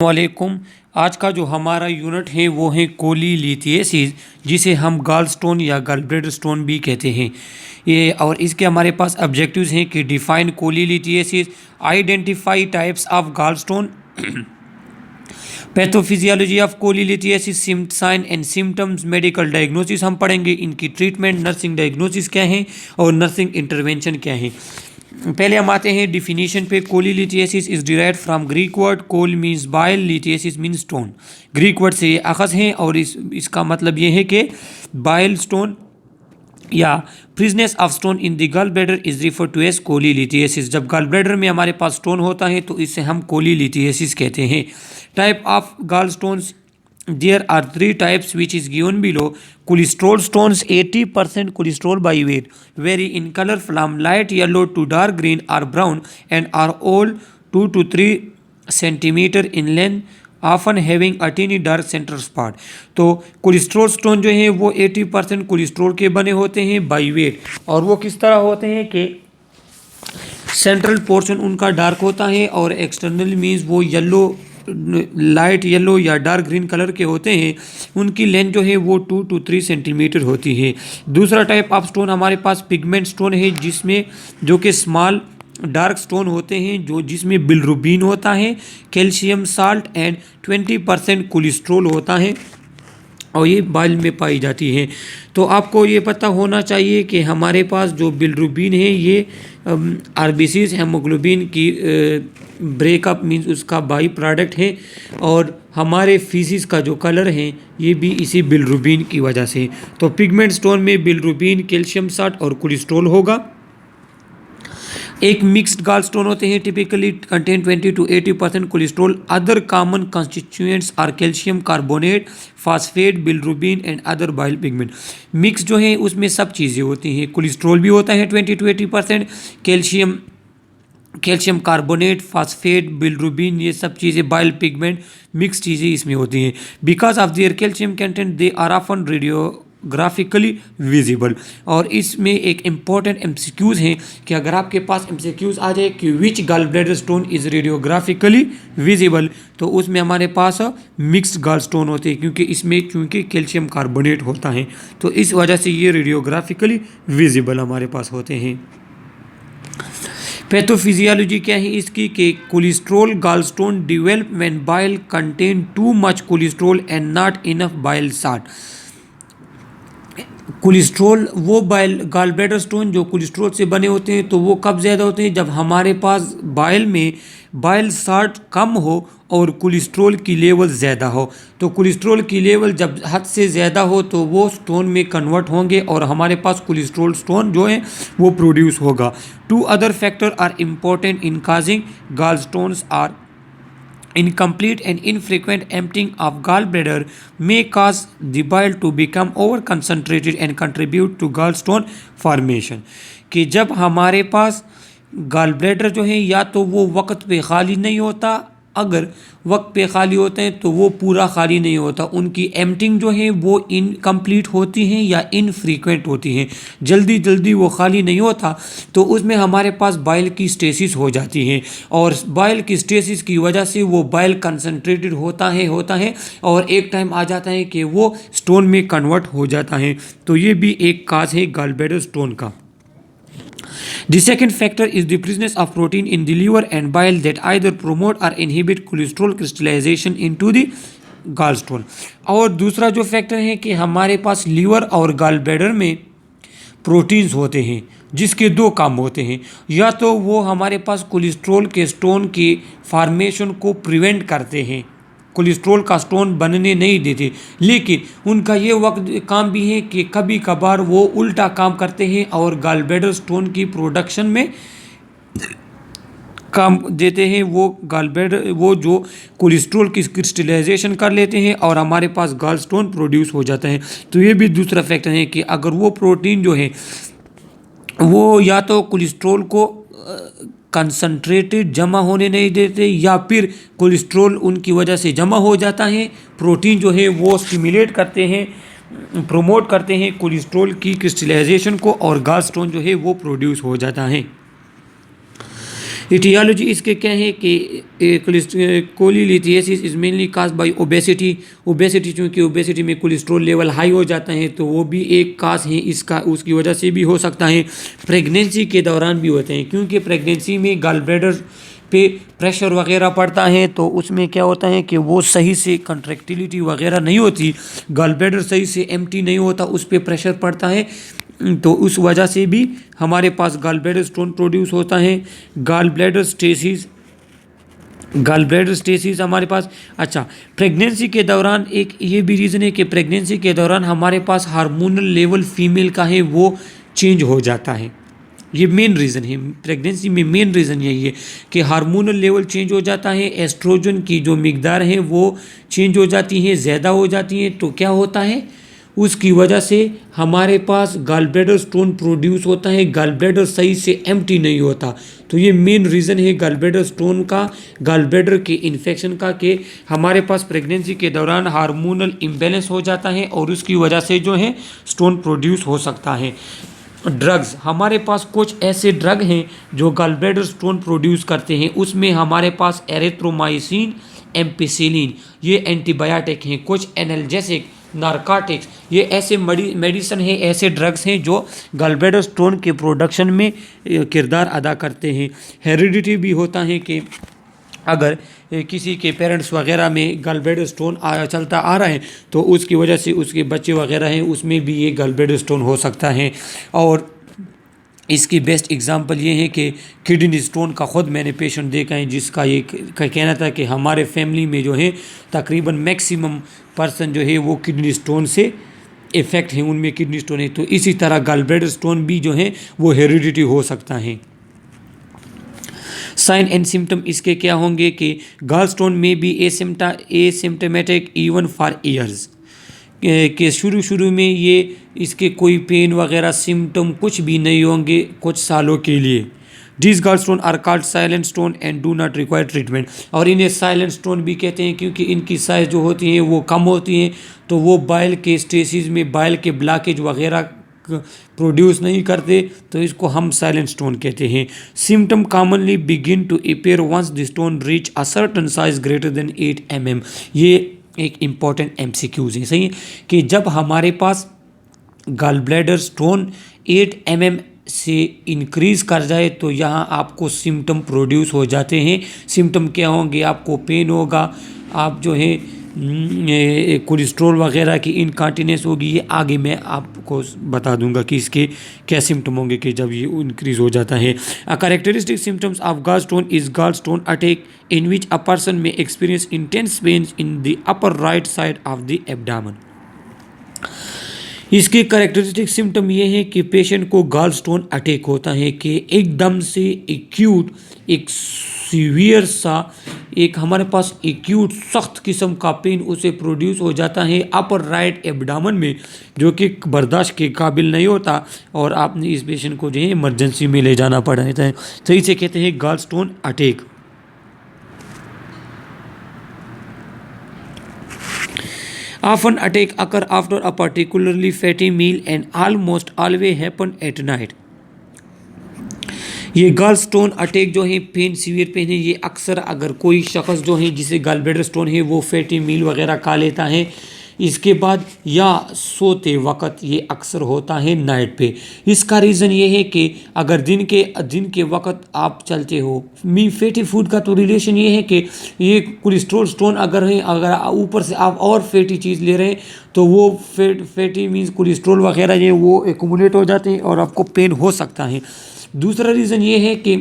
वालेकुम। आज का जो हमारा यूनिट है वो है कोलीलिथिएसिस, जिसे हम गॉल स्टोन या गॉलब्लैडर स्टोन भी कहते हैं। ये और इसके हमारे पास ऑब्जेक्टिव्स हैं कि define cholelithiasis, identify types of gall stone, pathophysiology of cholelithiasis, sign and symptoms, medical diagnosis हम पढ़ेंगे, इनकी ट्रीटमेंट, नर्सिंग डायग्नोसिस क्या है और नर्सिंग इंटरवेंशन क्या है। पहले हम आते हैं डिफिनीशन पे। Cholelithiasis is derived from Greek word chole means bile, lithiasis means stone. Greek word से ये अखज़ है और इसका मतलब ये है कि बाइल स्टोन या presence of stone in the gall bladder is refer to as cholelithiasis. जब गॉल ब्लैडर में हमारे पास स्टोन होता है तो इसे हम कोलीलिथिएसिस कहते हैं। Type of gall stones, there are three types which is given below. Cholesterol stones 80% cholesterol by weight, vary in color from light yellow to dark green or brown and are all 2 to 3 centimeter in length, often having a teeny dark center spot. तो cholesterol stone जो है वो 80% cholesterol के बने होते हैं by wait, और वो किस तरह होते हैं कि सेंट्रल पोर्शन उनका डार्क होता है और एक्सटर्नल मीन्स वो येलो, लाइट येलो या डार्क ग्रीन कलर के होते हैं। उनकी लेंथ जो है वो 2 to 3 सेंटीमीटर होती है। दूसरा टाइप ऑफ स्टोन हमारे पास पिगमेंट स्टोन है, जिसमें जो कि स्मॉल डार्क स्टोन होते हैं, जो जिसमें बिलरुबिन होता है, कैल्शियम साल्ट एंड 20% कोलेस्ट्रोल होता है और ये बाइल में पाई जाती है। तो आपको ये पता होना चाहिए कि हमारे पास जो बिलरुबिन है ये आरबीसीज हेमोग्लोबिन की ब्रेकअप मीन्स उसका बाई प्रोडक्ट है, और हमारे फीसिस का जो कलर है ये भी इसी बिलरुबिन की वजह से। तो पिगमेंट स्टोन में बिलरुबिन, कैल्शियम साल्ट और कोलेस्ट्रोल होगा। एक मिक्स्ड गॉल स्टोन होते हैं, typically contain 20 to 80% cholesterol. Other common constituents are calcium carbonate, phosphate, bilirubin and other bile pigment. Mix जो है उसमें सब चीज़ें होती हैं, कोलेस्ट्रोल भी होता है 20 to 80%, calcium carbonate, phosphate, bilirubin, ये सब चीज़ें बाइल पिगमेंट मिक्स चीज़ें इसमें होती हैं। Because of their calcium content they are often radiographically visible. और इसमें एक इम्पॉर्टेंट एमसीक्यूज़ हैं कि अगर आपके पास एमसीक्यूज़ आ जाए कि which gall bladder stone is radiographically visible, तो उसमें हमारे पास मिक्स्ड गॉल स्टोन होते हैं, क्योंकि इसमें चूँकि कैल्शियम कार्बोनेट होता है तो इस वजह से ये रेडियोग्राफिकली विजिबल हमारे पास होते हैं। पैथोफिजियोलॉजी क्या है इसकी कि cholesterol gall stone develop when bile contain too much cholesterol and not enough bile salt. Cholesterol वो बाइल गॉल ब्लैडर स्टोन जो कोलेस्ट्रोल से बने होते हैं तो वो कब ज़्यादा होते हैं, जब हमारे पास बाइल में बाइल साल्ट कम हो और कोलेस्ट्रोल की लेवल ज़्यादा हो। तो कोलेस्ट्रोल की लेवल जब हद से ज़्यादा हो तो वो स्टोन में कन्वर्ट होंगे और हमारे पास कोलेस्ट्रोल स्टोन जो है वो प्रोड्यूस होगा। 2 other factors are important in causing gallstones are incomplete and infrequent emptying of gallbladder may cause the bile to become over concentrated and contribute to gallstone formation। कि जब हमारे पास गॉल ब्लैडर जो है या तो वो वक्त पे खाली नहीं होता, अगर वक्त पे खाली होते हैं तो वो पूरा खाली नहीं होता, उनकी एम्प्टिंग जो है वो इनकम्प्लीट होती हैं या इनफ्रीक्वेंट होती हैं, जल्दी जल्दी वो खाली नहीं होता, तो उसमें हमारे पास बाइल की स्टेसिस हो जाती है और बाइल की स्टेसिस की वजह से वो बाइल कंसनट्रेटेड होता है और एक टाइम आ जाता है कि वो स्टोन में कन्वर्ट हो जाता है। तो ये भी एक काज है गॉल ब्लैडर स्टोन का। The second factor is the presence of protein in the liver and bile that either promote or inhibit cholesterol crystallization into the gallstone। और दूसरा जो फैक्टर है कि हमारे पास लीवर और गॉल ब्लैडर में प्रोटीन्स होते हैं जिसके 2 काम होते हैं, या तो वो हमारे पास कोलेस्ट्रोल के स्टोन के फॉर्मेशन को प्रिवेंट करते हैं, कोलेस्ट्रोल का स्टोन बनने नहीं देते, लेकिन उनका ये वक्त काम भी है कि कभी कभार वो उल्टा काम करते हैं और गॉल ब्लैडर स्टोन की प्रोडक्शन में काम देते हैं। वो गॉल ब्लैडर वो जो कोलेस्ट्रोल की क्रिस्टलाइजेशन कर लेते हैं और हमारे पास गॉल स्टोन प्रोड्यूस हो जाता है। तो ये भी दूसरा फैक्टर है कि अगर वो प्रोटीन जो है वो या तो कोलेस्ट्रोल को कंसंट्रेटेड जमा होने नहीं देते या फिर कोलेस्ट्रोल उनकी वजह से जमा हो जाता है, प्रोटीन जो है वो स्टिमुलेट करते हैं, प्रमोट करते हैं कोलेस्ट्रोल की क्रिस्टलाइजेशन को और गॉल स्टोन जो है वो प्रोड्यूस हो जाता है। इटियोलॉजी इसके क्या है कि cholelithiasis is mainly cause by obesity. Obesity, चूँकि ओबेसिटी में कोलेस्ट्रॉल लेवल हाई हो जाता है तो वो भी एक काज है इसका, उसकी वजह से भी हो सकता है। प्रेगनेंसी के दौरान भी होते हैं, क्योंकि प्रेगनेंसी में गॉल ब्लैडर पे प्रेशर वगैरह पड़ता है तो उसमें क्या होता है कि वो सही से कंट्रैक्टिलिटी वगैरह नहीं होती, गॉल ब्लैडर सही से एम्प्टी नहीं होता, उस पर प्रेशर पड़ता है, तो उस वजह से भी हमारे पास गॉल ब्लैडर स्टोन प्रोड्यूस होता है। गॉल ब्लैडर स्टेसिस हमारे पास। अच्छा, प्रेगनेंसी के दौरान एक ये भी रीज़न है कि प्रेगनेंसी के दौरान हमारे पास हार्मोनल लेवल फीमेल का है वो चेंज हो जाता है। ये मेन रीज़न है प्रेगनेंसी में, मेन रीज़न यही है कि हार्मोनल लेवल चेंज हो जाता है, एस्ट्रोजन की जो मिकदार है वो चेंज हो जाती है, ज़्यादा हो जाती है, तो क्या होता है उसकी वजह से हमारे पास गॉल ब्लैडर स्टोन प्रोड्यूस होता है, गॉल ब्लैडर सही से एम्प्टी नहीं होता। तो ये मेन रीज़न है गॉल ब्लैडर स्टोन का, गॉल ब्लैडर के इन्फेक्शन का, कि हमारे पास प्रेगनेंसी के दौरान हार्मोनल इम्बैलेंस हो जाता है और उसकी वजह से जो है स्टोन प्रोड्यूस हो सकता है। ड्रग्स, हमारे पास कुछ ऐसे ड्रग हैं जो गॉल ब्लैडर स्टोन प्रोड्यूस करते हैं, उसमें हमारे पास एरिथ्रोमाइसिन, एम्पिसिलिन, ये एंटीबायोटिक हैं। कुछ एनाल्जेसिक, नारकोटिक्स, ये ऐसे मेडिसिन है, ऐसे ड्रग्स हैं जो गॉल ब्लैडर स्टोन के प्रोडक्शन में किरदार अदा करते हैं। हेरिडिटी भी होता है कि अगर किसी के पेरेंट्स वगैरह में गॉल ब्लैडर स्टोन चलता आ रहा है तो उसकी वजह से उसके बच्चे वगैरह हैं उसमें भी ये गॉल ब्लैडर स्टोन हो सकता है। और इसकी बेस्ट एग्जांपल ये है कि किडनी स्टोन का ख़ुद मैंने पेशेंट देखा है जिसका ये कहना था कि हमारे फैमिली में जो है तकरीबन मैक्सिमम पर्सन जो है वो किडनी स्टोन से इफ़ेक्ट है, उनमें किडनी स्टोन है। तो इसी तरह गॉल ब्लैडर स्टोन भी जो है वो हेरिडिटी हो सकता है। साइन एंड सिम्टम इसके क्या होंगे कि गॉल स्टोन में भी एसिम्टमेटिक इवन फॉर ईयर्स, कि शुरू में ये इसके कोई पेन वगैरह सिम्टम कुछ भी नहीं होंगे कुछ सालों के लिए। These gallstone are called silent stone and do not require treatment। और इन्हें साइलेंट स्टोन भी कहते हैं क्योंकि इनकी साइज़ जो होती है वो कम होती हैं, तो वो बाइल के स्टेसिस में बाइल के ब्लॉकेज वगैरह प्रोड्यूस नहीं करते, तो इसको हम साइलेंट स्टोन कहते हैं। Symptom commonly begin to appear once the stone reach a certain size greater than 8 mm। ये एक इम्पॉर्टेंट MCQs है, सही है, कि जब हमारे पास गॉल ब्लैडर स्टोन 8 mm से इंक्रीज़ कर जाए तो यहाँ आपको सिम्टम प्रोड्यूस हो जाते हैं। सिम्टम क्या होंगे, आपको पेन होगा, आप जो है कोलेस्ट्रॉल वगैरह की इनकॉन्टिनेंस होगी, ये आगे मैं आपको बता दूंगा कि इसके क्या सिम्टम होंगे कि जब ये इंक्रीज़ हो जाता है। Characteristic symptoms of gall stone is gall stone attack in which a person में experience intense pain in the upper right side of the abdomen. इसके कैरेक्टरिस्टिक सिम्टम ये है कि पेशेंट को गॉल स्टोन अटैक होता है कि एकदम से एक्यूट, एक सीवियर सा, एक हमारे पास एक्यूट सख्त किस्म का पेन उसे प्रोड्यूस हो जाता है अपर राइट एब्डामन में, जो कि बर्दाश्त के काबिल नहीं होता और आपने इस पेशेंट को जो है इमरजेंसी में ले जाना पड़ जाता है। तो इसे कहते हैं gall stone attack. Often attack occur after a particularly fatty meal and almost always happen at night। ये गॉल स्टोन अटैक जो है पेन, सीवियर पेन है, ये अक्सर अगर कोई शख्स जो है जिसे गॉल ब्लैडर स्टोन है वो फैटी मील वगैरह खा लेता है इसके बाद या सोते वक्त, ये अक्सर होता है नाइट पे। इसका रीज़न ये है कि अगर दिन के वक्त आप चलते हो, फैटी फूड का तो रिलेशन ये है कि ये कोलेस्ट्रॉल स्टोन अगर ऊपर से आप और फैटी चीज़ ले रहे हैं तो वो फैटी मीन्स कोलेस्ट्रॉल वगैरह ये वो एक्यूमुलेट हो जाते हैं और आपको पेन हो सकता है। दूसरा रीज़न ये है कि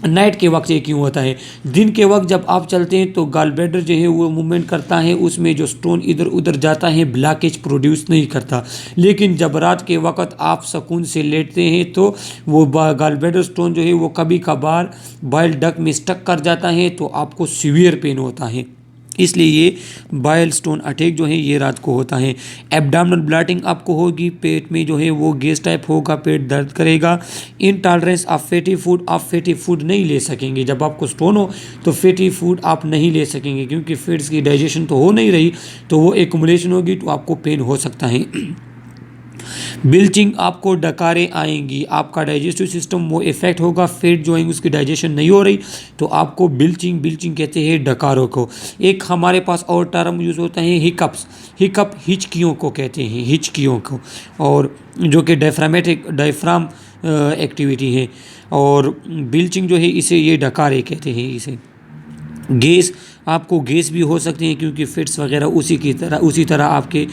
नाइट के वक्त ये क्यों होता है, दिन के वक्त जब आप चलते हैं तो गॉल ब्लैडर जो है वो मूवमेंट करता है, उसमें जो स्टोन इधर उधर जाता है ब्लॉकेज प्रोड्यूस नहीं करता, लेकिन जब रात के वक्त आप सुकून से लेटते हैं तो वो गॉल ब्लैडर स्टोन जो है वो कभी कभार बाइल डक्ट में स्टक कर जाता है तो आपको सीवियर पेन होता है। इसलिए ये बाइल स्टोन अटैक जो है ये रात को होता है। एब्डामिनल ब्लॉटिंग आपको होगी, पेट में जो है वो गैस टाइप होगा, पेट दर्द करेगा। इनटॉलरेंस ऑफ फैटी फूड, आप फैटी फूड नहीं ले सकेंगे, जब आपको स्टोन हो तो फैटी फूड आप नहीं ले सकेंगे क्योंकि फैट्स की डाइजेशन तो हो नहीं रही, तो वो एक्युमुलेशन होगी तो आपको पेन हो सकता है। बिल्चिंग आपको डकारें आएंगी, आपका डाइजेस्टिव सिस्टम वो इफेक्ट होगा, फैट जो है उसकी डाइजेशन नहीं हो रही, तो आपको बिल्चिंग बिल्चिंग कहते हैं डकारों को। एक हमारे पास और टर्म यूज़ होता है हिकअप्स, हिकअप हिचकियों को कहते हैं, हिचकियों को, और जो कि डायफ्राम एक्टिविटी है। और बिल्चिंग जो है इसे ये डकारे कहते हैं इसे। गैस, आपको गैस भी हो सकती है क्योंकि फिट्स वगैरह उसी तरह आपके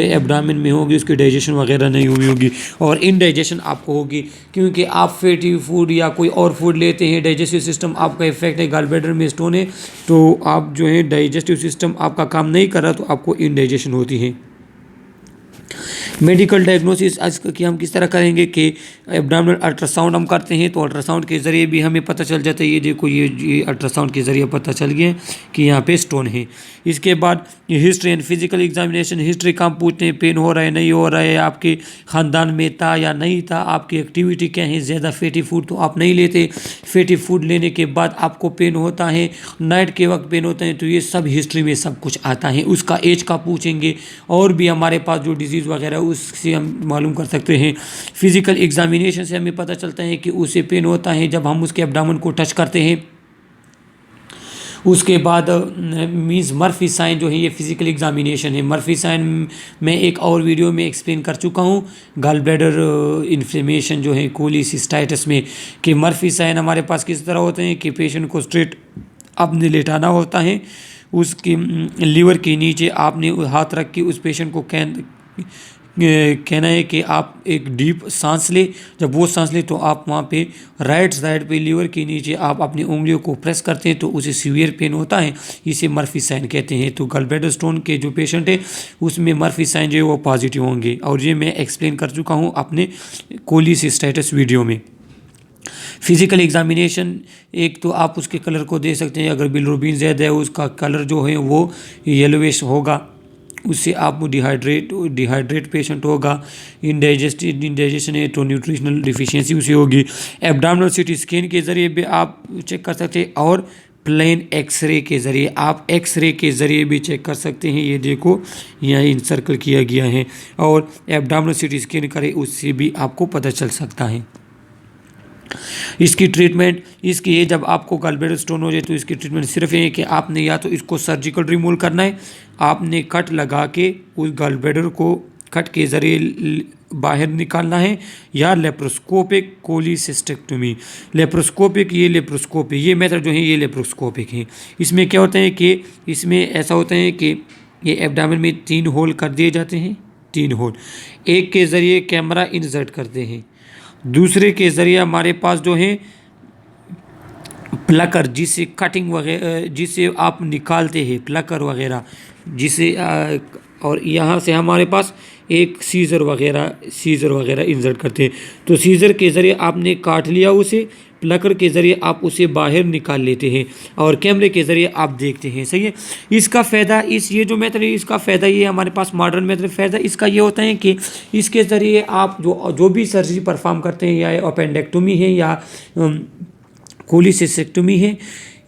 एब्डामिन में होगी, उसकी डाइजेशन वगैरह नहीं हुई होगी। और इनडाइजेशन आपको होगी क्योंकि आप फैटी फूड या कोई और फूड लेते हैं, डाइजेस्टिव सिस्टम आपका इफेक्ट है, गॉल ब्लैडर में स्टोन है, तो आप जो है डाइजेस्टिव सिस्टम आपका काम नहीं कर रहा, तो आपको इनडाइजेशन होती है। मेडिकल डायग्नोसिस आज की हम किस तरह करेंगे कि एब्डोमिनल अल्ट्रासाउंड हम करते हैं, तो अल्ट्रासाउंड के ज़रिए भी हमें पता चल जाता है, ये देखो ये अल्ट्रासाउंड के ज़रिए पता चल गया कि यहाँ पे स्टोन है। इसके बाद history and physical examination, history काम पूछते हैं, पेन हो रहा है नहीं हो रहा है, आपके ख़ानदान में था या नहीं था, आपकी एक्टिविटी क्या है, ज़्यादा फैटी फूड तो आप नहीं लेते, फैटी फूड लेने के बाद आपको पेन होता है, नाइट के वक्त पेन होता है, तो ये सब हिस्ट्री में सब कुछ आता है। उसका एज का पूछेंगे, और भी हमारे पास जो डिजीज़ वगैरह उससे हम मालूम कर सकते हैं। फिजिकल एग्जामिनेशन से हमें पता चलता है कि उसे पेन होता है जब हम उसके एब्डामन को टच करते हैं। उसके बाद मीन्स मर्फी साइन जो है ये फिजिकल एग्जामिनेशन है। मर्फी साइन मैं एक और वीडियो में एक्सप्लेन कर चुका हूँ गॉल ब्लैडर इन्फ्लेमेशन जो है कोलिसिस्टाइटिस में, कि मर्फी साइन हमारे पास किस तरह होते हैं कि पेशेंट को स्ट्रेट अपने लेटाना होता है, उसकी लीवर के नीचे आपने हाथ रख के उस पेशेंट को कहना है कि आप एक डीप सांस ले, जब वो सांस ले तो आप वहाँ पे राइट साइड पे लीवर के नीचे आप अपनी उंगलियों को प्रेस करते हैं, तो उसे सीवियर पेन होता है, इसे मर्फी साइन कहते हैं। तो गॉल ब्लैडर स्टोन के जो पेशेंट है उसमें मर्फी साइन जो है वो पॉजिटिव होंगे, और ये मैं एक्सप्लेन कर चुका हूँ अपने कोलिसिस्टाइटिस वीडियो में। फिजिकल एग्जामिनेशन, एक तो आप उसके कलर को दे सकते हैं, अगर बिलिरुबिन ज़्यादा है उसका कलर जो है वो येलोविश होगा, उससे आप डिहाइड्रेट पेशेंट होगा। इंडाइजेशन है तो न्यूट्रिशनल डिफिशियंसी उसे होगी। एब्डोमिनल सीटी स्कैन के ज़रिए भी आप चेक कर सकते हैं, और प्लेन एक्सरे के ज़रिए आप एक्सरे के ज़रिए भी चेक कर सकते हैं। ये देखो यहाँ इंसर्कल किया गया है, और एब्डोमिनल सीटी स्कैन करें उससे भी आपको पता चल सकता है। इसकी ट्रीटमेंट, इसकी ये जब आपको गॉल ब्लैडर स्टोन हो जाए तो इसकी ट्रीटमेंट सिर्फ ये है कि आपने या तो इसको सर्जिकल रिमूव करना है, आपने कट लगा के उस गॉल ब्लैडर को कट के ज़रिए बाहर निकालना है, या लेप्रोस्कोपिक कोलिसिस्टेक्टोमी। लेप्रोस्कोपिक ये मेथड जो है ये लेप्रोस्कोपिक है। इसमें क्या होता है कि इसमें ऐसा होता है कि ये एब्डामिन में 3 होल कर दिए जाते हैं, 3 होल, एक के ज़रिए कैमरा इंसर्ट करते हैं, दूसरे के ज़रिए हमारे पास जो है प्लकर, जिसे कटिंग वगैरह जिसे आप निकालते हैं, प्लकर वगैरह जिसे और यहाँ से हमारे पास एक सीज़र वगैरह इंसर्ट करते हैं। तो सीज़र के ज़रिए आपने काट लिया उसे, प्लकर के ज़रिए आप उसे बाहर निकाल लेते हैं, और कैमरे के ज़रिए आप देखते हैं। सही है। इसका फ़ायदा ये जो मेथड है इसका फ़ायदा ये हमारे पास मॉडर्न मेथड फ़ायदा इसका ये होता है कि इसके ज़रिए आप जो भी सर्जरी परफॉर्म करते हैं, या अपेंडेक्टोमी है या कोलिसिस्टेक्टोमी है,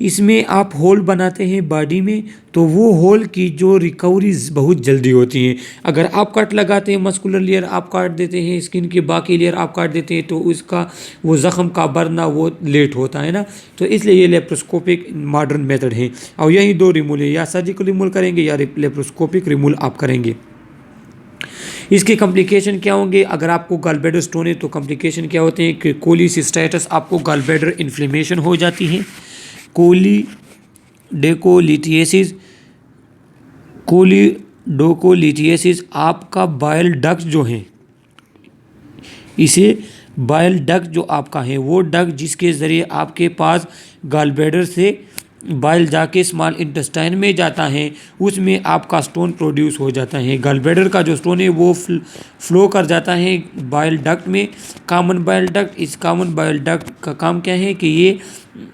इसमें आप होल बनाते हैं बॉडी में, तो वो होल की जो रिकवरी बहुत जल्दी होती है। अगर आप कट लगाते हैं, मस्कुलर लेयर आप काट देते हैं, स्किन के बाकी लेयर आप काट देते हैं, तो उसका वो ज़ख़म का भरना वो लेट होता है ना, तो इसलिए ये लेप्रोस्कोपिक मॉडर्न मेथड है। और यही 2 रिमूवल है, या सर्जिकल रिमूवल करेंगे या लेप्रोस्कोपिक रिमूवल आप करेंगे। इसके कॉम्प्लिकेशन क्या होंगे? अगर आपको गॉल ब्लैडर स्टोन है तो कॉम्प्लिकेशन क्या होते हैं कि कोलिसिस्टाइटिस, आपको गॉल ब्लैडर इन्फ्लेमेशन हो जाती है, कोलिडोकोलिटिएसिस, आपका बाइल डक्ट जो है, इसे बाइल डक्ट जो आपका है वो डक्ट जिसके ज़रिए आपके पास गॉल ब्लैडर से बाइल जाके स्मॉल इंटेस्टाइन में जाता है, उसमें आपका स्टोन प्रोड्यूस हो जाता है। गॉल ब्लैडर का जो स्टोन है वो फ्लो कर जाता है बाइल डक्ट में, कॉमन बाइल डक्ट। इस कॉमन बाइल डक्ट का काम क्या है कि ये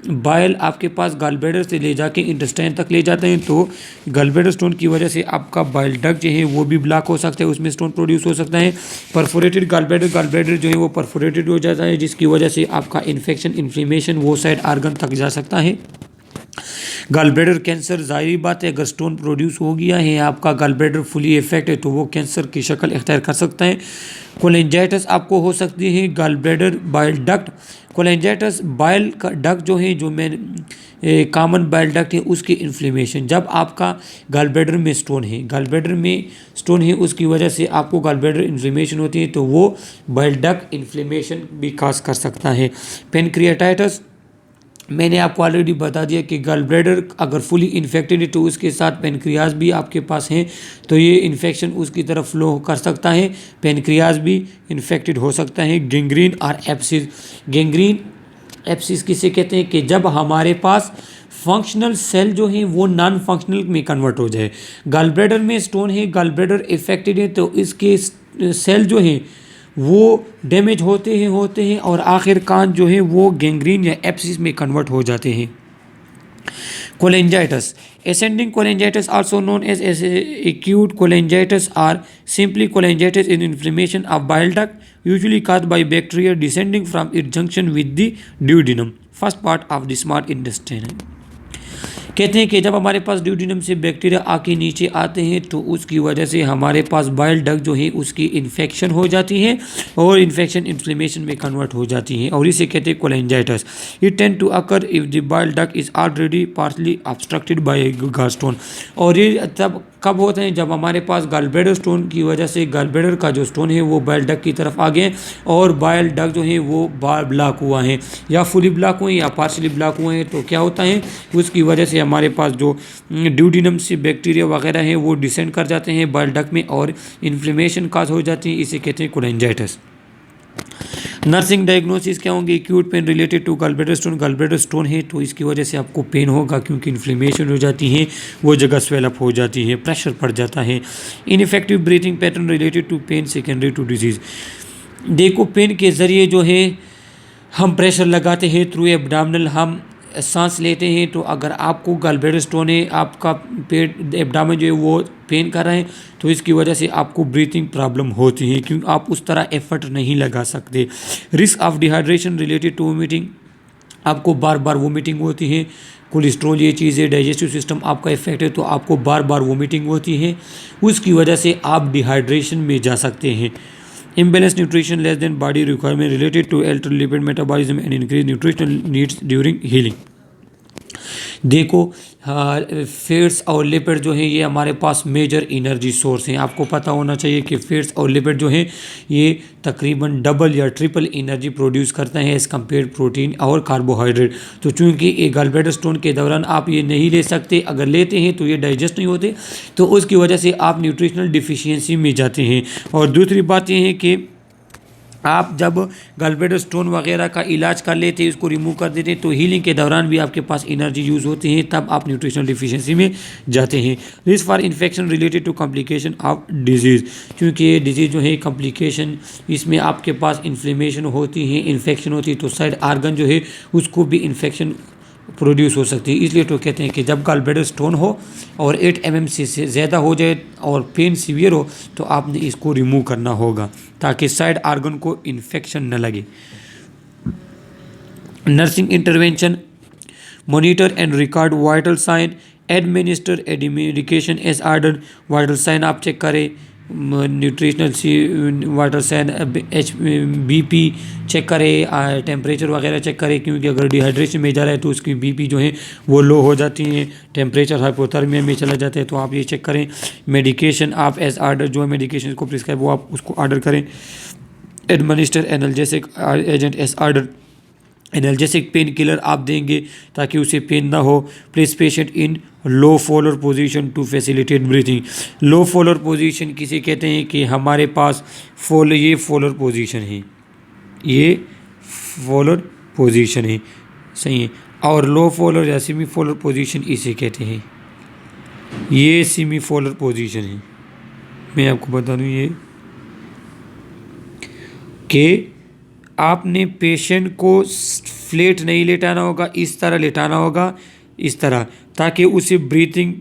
बाइल आपके पास गॉल ब्लैडर से ले जाके इंटेस्टाइन तक ले जाते हैं, तो गॉल ब्लैडर स्टोन की वजह से आपका बाइल डक्ट जो है वो भी ब्लॉक हो सकता है, उसमें स्टोन प्रोड्यूस हो सकता है। परफोरेटेड गॉल ब्लैडर जो है वो परफोरेटेड हो जाता है, जिसकी वजह से आपका इन्फेक्शन, इन्फ्लेमेशन वो साइड आर्गन तक जा सकता है। गल ब्लैडर कैंसर, ज़ाहिर बात है अगर स्टोन प्रोड्यूस हो गया है, आपका गल ब्लैडर फुली इफेक्ट है, तो वो कैंसर की शक्ल इख्तियार कर सकता है। कोलेंजाइटिस आपको हो सकती है गल bladder bile duct. Cholangitis bile का डक्ट जो है, जो मैं कॉमन बाइल डक्ट है, उसकी इन्फ्लेमेशन। जब आपका गल ब्लैडर में स्टोन है, गल ब्लैडर में स्टोन है, उसकी वजह से आपको गल ब्लैडर इन्फ्लेमेशन होती है, तो वो बाइल डक्ट इन्फ्लेमेशन भी काज कर सकता है। पेनक्रियाटाइटिस, मैंने आपको ऑलरेडी बता दिया कि गल ब्लैडर अगर फुली इन्फेक्टेड है तो उसके साथ पेनक्रियाज भी आपके पास हैं, तो ये इन्फेक्शन उसकी तरफ फ्लो कर सकता है, पेनक्रियाज भी इन्फेक्टेड हो सकता है। गेंग्रीन और एप्सिस, गेंग्रीन एप्सिस किसे कहते हैं कि जब हमारे पास फंक्शनल सेल जो है वो नॉन फंक्शनल में कन्वर्ट हो जाए। गल ब्लैडर में स्टोन है, गल ब्लैडर इफेक्टेड है, तो इसके सेल जो है वो डैमेज होते हैं और आखिरकार जो है वो गैंग्रीन या एप्सिस में कन्वर्ट हो जाते हैं। Cholangitis, ascending cholangitis also known as acute cholangitis or simply cholangitis is inflammation of bile duct usually caused by bacteria descending from its junction with the duodenum, first part of the small intestine। कहते हैं कि जब हमारे पास duodenum से bacteria आके नीचे आते हैं तो उसकी वजह से हमारे पास बाइल डक्ट जो है उसकी इन्फेक्शन हो जाती है और इन्फेक्शन इन्फ्लेमेशन में कन्वर्ट हो जाती है और इसे कहते हैं cholangitis. It tend to occur if the bile duct is already partially obstructed by gallstone. और ये तब कब होते हैं, जब हमारे पास गल ब्लैडर स्टोन की वजह से गल ब्लैडर का जो स्टोन है वो बाइल डक्ट की तरफ आ गए और बाइल डक्ट जो है वो ब्लॉक हुआ है या फुली ब्लॉक हुए या पार्शली ब्लॉक हुए हैं, तो क्या होता है उसकी वजह से हमारे पास जो ड्यूडिनम से बैक्टीरिया वगैरह हैं वो डिसेंड कर जाते हैं बाइल डक्ट में और इन्फ्लेमेशन काज हो जाती है, इसे कहते हैं कोलेंजाइटिस। नर्सिंग डायग्नोसिस क्या होंगे? Acute pain related to gall bladder stone, gall bladder stone है तो इसकी वजह से आपको पेन होगा क्योंकि इन्फ्लेमेशन हो जाती है, वो जगह स्वेलअप हो जाती है, प्रेशर पड़ जाता है। Ineffective breathing pattern related to pain secondary to disease, देखो पेन के ज़रिए जो है हम प्रेशर लगाते हैं थ्रू एब्डामिनल, हम सांस लेते हैं, तो अगर आपको गल ब्लैडर स्टोन है, आपका पेट एब्डामिन जो है वो पेन कर रहे हैं, तो इसकी वजह से आपको ब्रीथिंग प्रॉब्लम होती है क्योंकि आप उस तरह एफर्ट नहीं लगा सकते। Risk of dehydration related to vomiting, आपको बार बार वोमिटिंग होती है, कोलेस्ट्रॉल ये चीज़ है, डाइजेस्टिव सिस्टम आपका इफेक्ट है तो आपको बार बार वोमिटिंग होती है, उसकी वजह से आप डिहाइड्रेशन में जा सकते हैं। Imbalance nutrition less than body requirement related to alter lipid metabolism and increase nutritional needs during healing. देखो फैट्स और लिपिड जो है ये हमारे पास मेजर एनर्जी सोर्स हैं। आपको पता होना चाहिए कि फैट्स और लिपिड जो है ये तकरीबन डबल या ट्रिपल एनर्जी प्रोड्यूस करते हैं एज़ कम्पेयर प्रोटीन और कार्बोहाइड्रेट। तो चूँकि एक गल ब्लैडर स्टोन के दौरान आप ये नहीं ले सकते, अगर लेते हैं तो ये डाइजेस्ट नहीं होते, तो उसकी वजह से आप न्यूट्रिशनल डिफिशियंसी में जाते हैं। और दूसरी बात ये है कि आप जब गल ब्लैडर स्टोन वगैरह का इलाज कर लेते हैं, इसको रिमूव कर देते हैं, तो हीलिंग के दौरान भी आपके पास एनर्जी यूज़ होती है, तब आप न्यूट्रिशनल डिफिशियंसी में जाते हैं। Risk for infection related to complication of disease, क्योंकि ये डिजीज़ जो है कॉम्प्लिकेशन, इसमें आपके पास इन्फ्लेमेशन होती है, इन्फेक्शन होती है, तो साइड आर्गन जो है उसको भी इन्फेक्शन प्रोड्यूस हो सकती है। इसलिए तो कहते हैं कि जब गल ब्लैडर स्टोन हो और 8 mm से ज़्यादा हो जाए और पेन सीवियर हो तो आपने इसको रिमूव करना होगा ताकि साइड आर्गन को इन्फेक्शन न लगे। Nursing intervention, monitor and record vital sign, administer medication as order. Vital sign आप चेक करें, nutritional vital sign, BP check करें, टेम्परेचर वगैरह चेक करें, क्योंकि अगर डिहाइड्रेशन में जा रहा है तो उसकी बीपी जो है वो लो हो जाती है, टेम्परेचर हाइपोथर्मिया में चला जाता है, तो आप ये चेक करें। मेडिकेशन आप एज ऑर्डर, जो है मेडिकेशन को प्रिस्क्राइब वो आप उसको ऑर्डर करें। Administer analgesic agent as order, analgesic pain killer आप देंगे ताकि उसे पेन ना हो। Place patient in low fowler position to facilitate breathing. Low fowler position किसे कहते हैं कि हमारे पास ये फोलर पोजीशन है, ये फोलर पोजीशन है, सही है। और लो फोलर या सेमी फोलर पोजीशन इसे कहते हैं, ये सेमी फोलर पोजीशन है। मैं आपको बता दूं ये कि आपने पेशेंट को फ्लैट नहीं लेटाना होगा, इस तरह लेटाना होगा, इस तरह, ताकि उसे ब्रीथिंग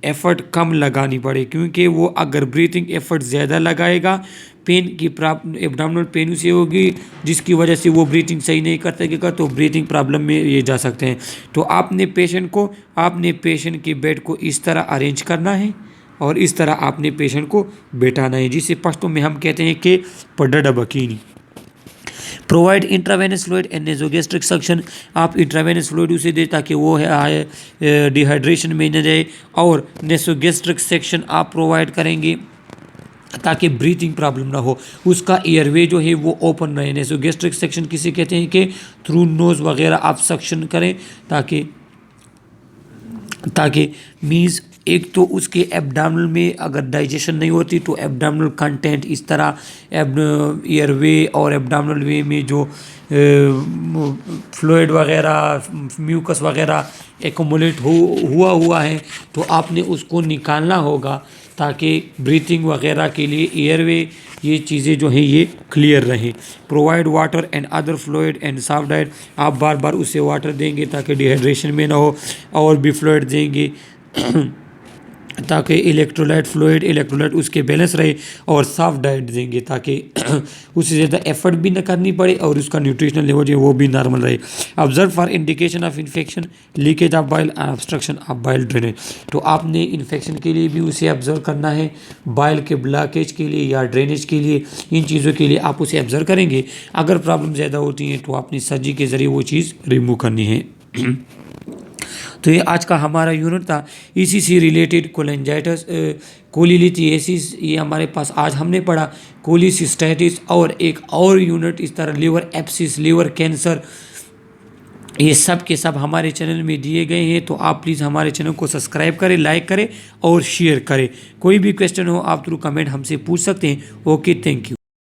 एफ़र्ट कम लगानी पड़े, क्योंकि वो अगर ब्रीथिंग एफ़र्ट ज़्यादा लगाएगा पेन की एब्डोमिनल पेन उसे होगी, जिसकी वजह से वो ब्रीथिंग सही नहीं कर सकेगा, तो ब्रीथिंग प्रॉब्लम में ये जा सकते हैं। तो आपने पेशेंट के बेड को इस तरह अरेंज करना है और इस तरह आपने पेशेंट को बैठाना है, जिसे पश्तो में हम कहते हैं कि पडडा बकीनी। Provide intravenous fluid and nasogastric suction, आप इंट्रावेनस फ्लूइड उसे दे ताकि वो है डिहाइड्रेशन में न जाए, और नेसोगैस्ट्रिक सेक्शन आप प्रोवाइड करेंगे ताकि ब्रीथिंग प्रॉब्लम ना हो, उसका एयरवे जो है वो ओपन रहे। नेसोगैस्ट्रिक सेक्शन किसे कहते हैं कि थ्रू नोज़ वगैरह आप सक्शन करें, ताकि मीन्स एक तो उसके एब्डोमिनल में अगर डाइजेशन नहीं होती तो एब्डोमिनल कंटेंट इस तरह एयरवे और एब्डोमिनल वे में जो फ्लूइड वगैरह म्यूकस वगैरह एक्युमुलेट हुआ है, तो आपने उसको निकालना होगा ताकि ब्रीथिंग वगैरह के लिए एयरवे ये चीज़ें जो हैं ये क्लियर रहें। Provide water and other fluid and soft diet, आप बार बार उसे वाटर देंगे ताकि डिहाइड्रेशन में ना हो, और भी फ्लूइड देंगे ताकि इलेक्ट्रोलाइट उसके बैलेंस रहे, और सॉफ्ट डाइट देंगे ताकि उससे ज़्यादा एफर्ट भी ना करनी पड़े और उसका न्यूट्रिशनल लेवल जो है वो भी नॉर्मल रहे। Observe for indication of infection, leakage of bile, obstruction of bile drainage, तो आपने इन्फेक्शन के लिए भी उसे ऑब्जर्व करना है, बाइल के ब्लॉकेज के लिए या ड्रेनेज के लिए, इन चीज़ों के लिए आप उसे ऑब्जर्व करेंगे। अगर प्रॉब्लम ज़्यादा होती है तो आपने सर्जरी के ज़रिए वो चीज़ रिमूव करनी है। तो ये आज का हमारा यूनिट था, इसी से रिलेटेड कोलेंजाइटिस, कोलिलिथिएसिस, ये हमारे पास आज हमने पढ़ा, कोलिसिस्टाइटिस, और एक और यूनिट इस तरह लिवर एब्सिस, लिवर कैंसर, ये सब के सब हमारे चैनल में दिए गए हैं। तो आप प्लीज़ हमारे चैनल को सब्सक्राइब करें, लाइक करें और शेयर करें। कोई भी क्वेश्चन हो आप थ्रू कमेंट हमसे पूछ सकते हैं। Okay, thank you.